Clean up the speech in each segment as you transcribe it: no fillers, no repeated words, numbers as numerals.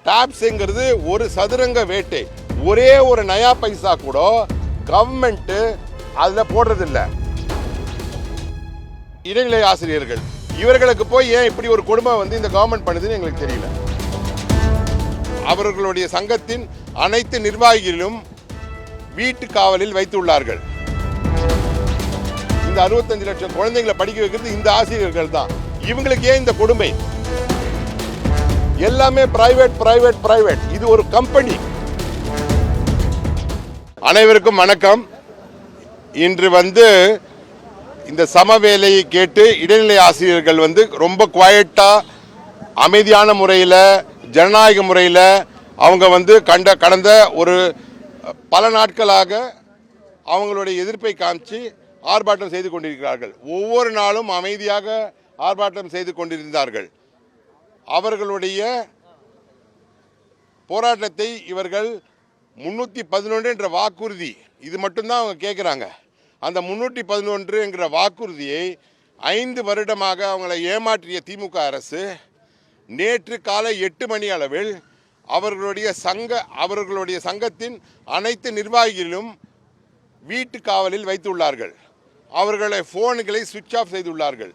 டாப்ஸ்ங்கிறது ஒரு சதுரங்க வேட்டை. ஒரே ஒரு நயா பைசா கூட கவர்மெண்ட் அதுல போடுறதில்ல. இடைநிலை ஆசிரியர்கள் இவர்களுக்கு போய் ஏன் இப்படி ஒரு கொடுமை வந்து இந்த கவர்மெண்ட் பண்ணுதுன்னு எங்களுக்கு தெரியல. அவர்களுடைய சங்கத்தின் அனைத்து நிர்வாகிகளும் வீட்டு காவலில் வைத்துள்ளார்கள். இந்த 65 லட்சம் குழந்தைகளை படிக்க வைக்கிறது இந்த ஆசிரியர்கள் தான். இவங்களுக்கு ஏன் இந்த கொடுமை? எல்லாமே பிரைவேட் பிரைவேட் பிரைவேட். இது ஒரு கம்பெனி. அனைவருக்கும் வணக்கம். இன்று இந்த சமவேலையை கேட்டு இடைநிலை ஆசிரியர்கள் ரொம்ப குவாய்ட்டா அமைதியான முறையில் ஜனநாயக முறையில் அவங்க கடந்த ஒரு பல நாட்களாக அவங்களுடைய எதிர்ப்பை காமிச்சு ஆர்ப்பாட்டம் செய்து கொண்டிருக்கிறார்கள். ஒவ்வொரு நாளும் அமைதியாக ஆர்ப்பாட்டம் செய்து கொண்டிருந்தார்கள். அவர்களுடைய போராட்டத்தை இவர்கள் 311 என்ற வாக்குறுதி, இது மட்டும்தான் அவங்க கேட்குறாங்க. அந்த 311 என்கிற வாக்குறுதியை 5 வருடமாக அவங்களை ஏமாற்றிய திமுக அரசு நேற்று காலை 8 மணி அளவில் அவர்களுடைய சங்கத்தின் அனைத்து நிர்வாகிகளும் வீட்டு காவலில் வைத்துள்ளார்கள். அவர்களை போன்களை சுவிட்ச் ஆஃப் செய்துள்ளார்கள்.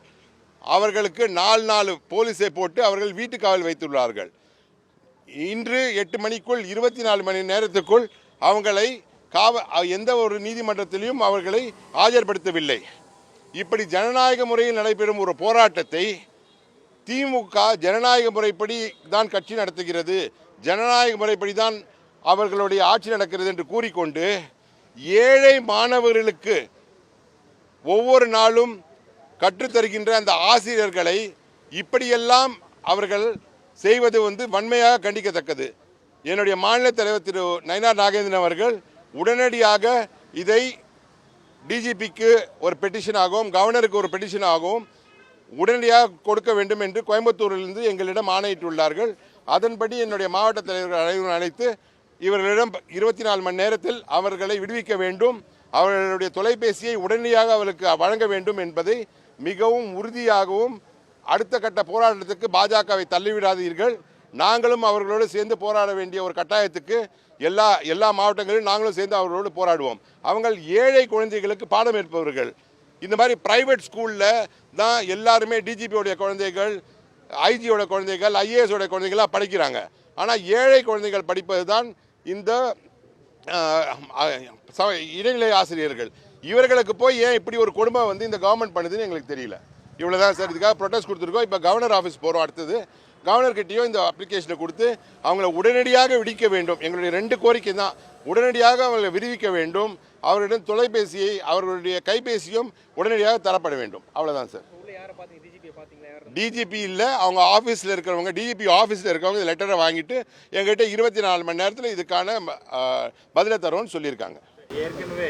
அவர்களுக்கு 4 போலீஸை போட்டு அவர்கள் வீட்டு காவல் வைத்துள்ளார்கள். இன்று 8 மணிக்குள் 24 மணி நேரத்துக்குள் அவங்களை எந்த ஒரு நீதிமன்றத்திலையும் அவர்களை ஆஜர்படுத்தவில்லை. இப்படி ஜனநாயக முறையில் நடைபெறும் ஒரு போராட்டத்தை திமுக ஜனநாயக முறைப்படி தான் கட்சி நடத்துகிறது, ஜனநாயக முறைப்படி தான் அவர்களுடைய ஆட்சி நடக்கிறது என்று கூறிக்கொண்டு ஏழை மாணவர்களுக்கு ஒவ்வொரு நாளும் கற்றுத்தருகின்ற அந்த ஆசிரியர்களை இப்படியெல்லாம் அவர்கள் செய்வது வன்மையாக கண்டிக்கத்தக்கது. என்னுடைய மாநில தலைவர் திரு நயினார் நாகேந்திரன் அவர்கள் உடனடியாக இதை டிஜிபிக்கு ஒரு பெட்டிஷனாகவும் கவர்னருக்கு ஒரு பெட்டிஷனாகவும் உடனடியாக கொடுக்க வேண்டும் என்று கோயம்புத்தூரிலிருந்து எங்களிடம் ஆணையிட்டுள்ளார்கள். அதன்படி என்னுடைய மாவட்ட தலைவர்கள் அனைவரும் அழைத்து இவர்களிடம் 24 மணி நேரத்தில் அவர்களை விடுவிக்க வேண்டும், அவர்களுடைய தொலைபேசியை உடனடியாக அவர்களுக்கு வழங்க வேண்டும் என்பதை மிகவும் உறுதியாகவும் அடுத்த கட்ட போராட்டத்துக்கு பாஜகவை தள்ளிவிடாதீர்கள், நாங்களும் அவர்களோடு சேர்ந்து போராட வேண்டிய ஒரு கட்டாயத்துக்கு எல்லா மாவட்டங்களிலும் நாங்களும் சேர்ந்து அவர்களோடு போராடுவோம். அவங்க ஏழை குழந்தைகளுக்கு பாடம் எடுப்பவர்கள். இந்த மாதிரி பிரைவேட் ஸ்கூலில் தான் எல்லாருமே டிஜிபியோடைய குழந்தைகள், ஐஜியோட குழந்தைகள், ஐஏஎஸோட குழந்தைகளாக படிக்கிறாங்க. ஆனால் ஏழை குழந்தைகள் படிப்பது தான் இந்த இடைநிலை ஆசிரியர்கள். இவர்களுக்கு போய் ஏன் இப்படி ஒரு கொடுமை இந்த கவர்மெண்ட் பண்ணுதுன்னு எங்களுக்கு தெரியல. இவ்வளோதான் சார். இதுக்காக ப்ரொடெஸ்ட் கொடுத்துருக்கோம். இப்போ கவர்னர் ஆஃபீஸ் போகிறோம். அடுத்தது கவர்னர்கிட்டையும் இந்த அப்ளிகேஷனை கொடுத்து அவங்கள உடனடியாக விடுவிக்க வேண்டும். எங்களுடைய 2 கோரிக்கை தான். உடனடியாக அவங்களை விடுவிக்க வேண்டும். அவர்களிடம் தொலைபேசியை, அவர்களுடைய கைபேசியும் உடனடியாக தரப்பட வேண்டும். அவ்வளோதான் சார். டிஜிபி இல்லை, அவங்க ஆஃபீஸில் இருக்கிறவங்க, டிஜிபி ஆஃபீஸில் இருக்கிறவங்க இந்த லெட்டரை வாங்கிட்டு எங்ககிட்ட 24 மணி நேரத்தில் இதுக்கான பதிலை தரோன்னு சொல்லியிருக்காங்க. ஏற்கனவே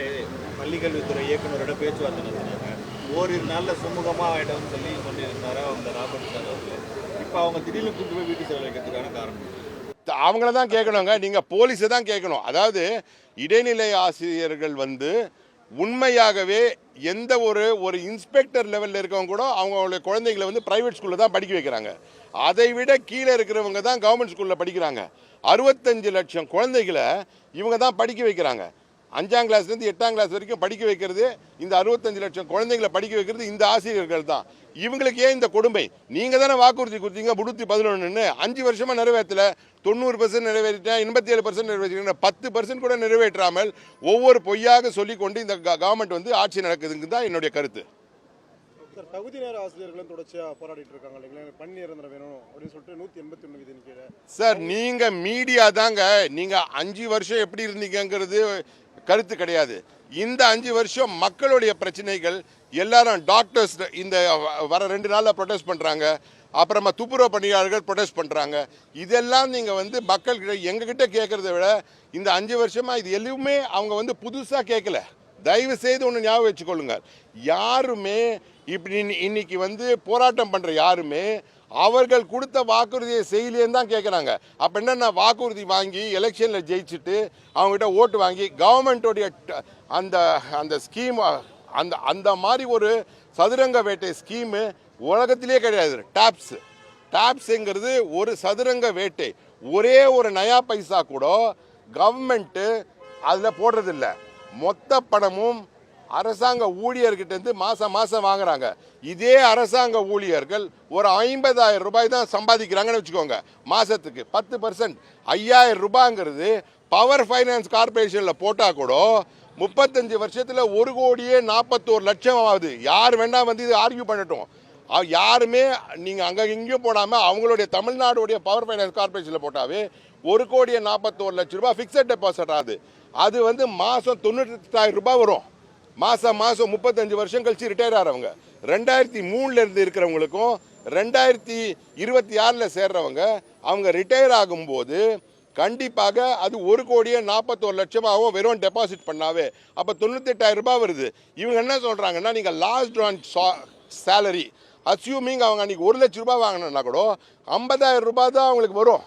பள்ளிக்கல்வித்துறை இயக்குநரோட பேச்சுவார்த்தை நடத்தினாங்க. ஓரிரு நாளில் சுமூகமாக ஆகிட்டோம்னு சொல்லியிருந்தாரு அவங்க ராபர்ட் சார் அவர்கள். இப்போ அவங்க திடீர்னு கூட்டு போய் வீட்டு செலவு வைக்கிறதுக்கான காரணம் அவங்கள தான் கேட்கணுங்க. நீங்கள் போலீஸை தான் கேட்கணும். அதாவது இடைநிலை ஆசிரியர்கள் உண்மையாகவே எந்த ஒரு இன்ஸ்பெக்டர் லெவலில் இருக்கவங்க கூட அவங்களுடைய குழந்தைங்களை பிரைவேட் ஸ்கூலில் தான் படிக்க வைக்கிறாங்க. அதை விட கீழே இருக்கிறவங்க தான் கவர்மெண்ட் ஸ்கூலில் படிக்கிறாங்க. 65 லட்சம் குழந்தைகளை இவங்க தான் படிக்க வைக்கிறாங்க. 5ஆம் கிளாஸ்லேருந்து 8ஆம் கிளாஸ் வரைக்கும் படிக்க வைக்கிறது, இந்த 65 லட்சம் குழந்தைங்களை படிக்க வைக்கிறது இந்த ஆசிரியர்கள் தான். இவங்களுக்கு ஏன் இந்த கொடுமை? நீங்கள் தானே வாக்குறுதி கொடுத்தீங்க 311ன்னு. 5 வருஷமாக நிறைவேற்றல. 90% நிறைவேற்றிட்டேன், 87% நிறைவேற்றிட்டேன், 10% கூட நிறைவேற்றாமல் ஒவ்வொரு பொய்யாக சொல்லிக்கொண்டு இந்த கவர்மெண்ட் ஆட்சி நடக்குதுங்க தான் என்னுடைய கருத்து. தகுதி நேர ஆசிரியர்களும் தொடர்ச்சியாக போராடிட்டு இருக்காங்க இல்லைங்களா? பணி நிரந்தரம் வேணும் அப்படின்னு சொல்லிட்டு 181 விதியின் கீழே. சார், நீங்கள் மீடியா தாங்க. நீங்கள் 5 வருஷம் எப்படி இருந்தீங்கிறது கருத்து கிடையாது. இந்த 5 வருஷம் மக்களுடைய பிரச்சனைகள் எல்லாரும் டாக்டர்ஸ் இந்த வர 2 நாளில் ப்ரொடெஸ்ட் பண்ணுறாங்க. அப்புறமா துப்புரவு பணியாளர்கள் ப்ரொடெஸ்ட் பண்ணுறாங்க. இதெல்லாம் நீங்கள் மக்கள்கிட்ட எங்ககிட்ட கேட்குறத விட இந்த 5 வருஷமாக இது எதுவுமே அவங்க புதுசாக கேட்கல. தயவு செய்து ஒன்று ஞாபகம் வச்சுக்கொள்ளுங்க. யாருமே இப்படி இன்னைக்கு போராட்டம் பண்ணுற யாருமே அவர்கள் கொடுத்த வாக்குறுதியை செய்யலேன்னு தான் கேட்குறாங்க. அப்போ என்னென்ன வாக்குறுதி வாங்கி எலெக்ஷனில் ஜெயிச்சுட்டு அவங்ககிட்ட ஓட்டு வாங்கி கவர்மெண்ட்டோடைய அந்த ஸ்கீம் அந்த மாதிரி ஒரு சதுரங்க வேட்டை ஸ்கீமு உலகத்திலே கிடையாது. டாப்ஸுங்கிறது ஒரு சதுரங்க வேட்டை. ஒரே ஒரு நயா பைசா கூட கவர்மெண்ட்டு அதில் போடுறதில்ல. மொத்த பணமும் அரசாங்க ஊழியர்கிட்ட இருந்து மாதம் மாதம் வாங்குறாங்க. இதே அரசாங்க ஊழியர்கள் ஒரு 50,000 ரூபாய் தான் சம்பாதிக்கிறாங்கன்னு வச்சுக்கோங்க. மாதத்துக்கு 10%. 5,000 ரூபாங்கிறது பவர் ஃபைனான்ஸ் கார்பரேஷனில் போட்டால் கூட 35 வருஷத்தில் 1,41,00,000 ஆகுது. யார் வேண்டாம் வந்து இது ஆர்கியூ பண்ணட்டும். யாருமே நீங்கள் அங்கே இங்கேயும் போடாமல் அவங்களுடைய தமிழ்நாடுடைய பவர் ஃபைனான்ஸ் கார்பரேஷனில் போட்டாவே 1,41,00,000 ரூபாய் ஃபிக்ஸட் டெபாசிட் ஆகுது. அது வந்து மாதம் 98,000 ரூபாய் வரும். மாதம் 35 வருஷம் கழிச்சு ரிட்டையர் ஆகிறவங்க, 2003 இருக்கிறவங்களுக்கும் 2026 சேர்றவங்க அவங்க ரிட்டையர் ஆகும்போது கண்டிப்பாக அது 1,41,00,000 வெறும் டெபாசிட் பண்ணாவே அப்போ 98,000 ரூபாய் வருது. இவங்க என்ன சொல்கிறாங்கன்னா, நீங்கள் லாஸ்ட் ஆன் சேலரி அஸ்யூமிங் அவங்க அன்றைக்கி 1,00,000 ரூபாய் வாங்கினா கூட 50,000 ரூபாய் தான் அவங்களுக்கு வரும்.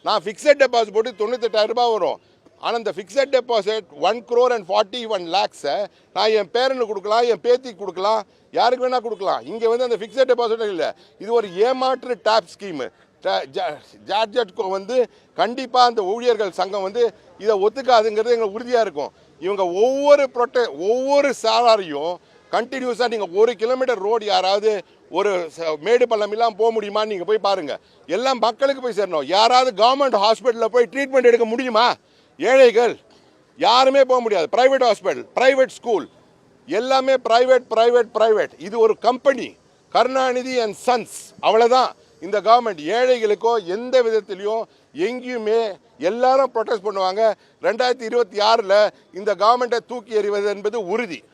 நான் ஃபிக்ஸட் டெபாசிட் போட்டு 98,000 ரூபாய் வரும். ஆனால் இந்த ஃபிக்ஸட் டெபாசிட் 1,41,00,000 நான் என் பேரனுக்கு கொடுக்கலாம், என் பேத்திக்கு கொடுக்கலாம், யாருக்கு வேணால் கொடுக்கலாம். இங்கே வந்து அந்த ஃபிக்ஸட் டெபாசிட் இல்லை. இது ஒரு ஏமாற்று டேப் ஸ்கீமு. ஜார்ஜெட்கோ வந்து கண்டிப்பாக அந்த ஊழியர்கள் சங்கம் வந்து இதை ஒத்துக்காதுங்கிறது எங்களுக்கு உறுதியாக இருக்கும். இவங்க ஒவ்வொரு சாலாரியும் கண்டினியூஸாக நீங்கள் 1 கிலோமீட்டர் ரோடு யாராவது ஒரு மேடு பள்ளம் இல்லாமல் போக முடியுமான்னு நீங்கள் போய் பாருங்கள். எல்லாம் மக்களுக்கு போய் சேரணும். யாராவது கவர்மெண்ட் ஹாஸ்பிட்டலில் போய் ட்ரீட்மெண்ட் எடுக்க முடியுமா? ஏழைகள் யாருமே போக முடியாது. பிரைவேட் ஹாஸ்பிட்டல், பிரைவேட் ஸ்கூல், எல்லாமே பிரைவேட். இது ஒரு கம்பெனி, கருணாநிதி அண்ட் சன்ஸ், அவ்வளோதான். இந்த கவர்மெண்ட் ஏழைகளுக்கோ எந்த விதத்திலையும் எங்கேயுமே எல்லாரும் ப்ரொடெஸ்ட் பண்ணுவாங்க. 2026 இந்த கவர்மெண்ட்டை தூக்கி எறிவது என்பது உறுதி.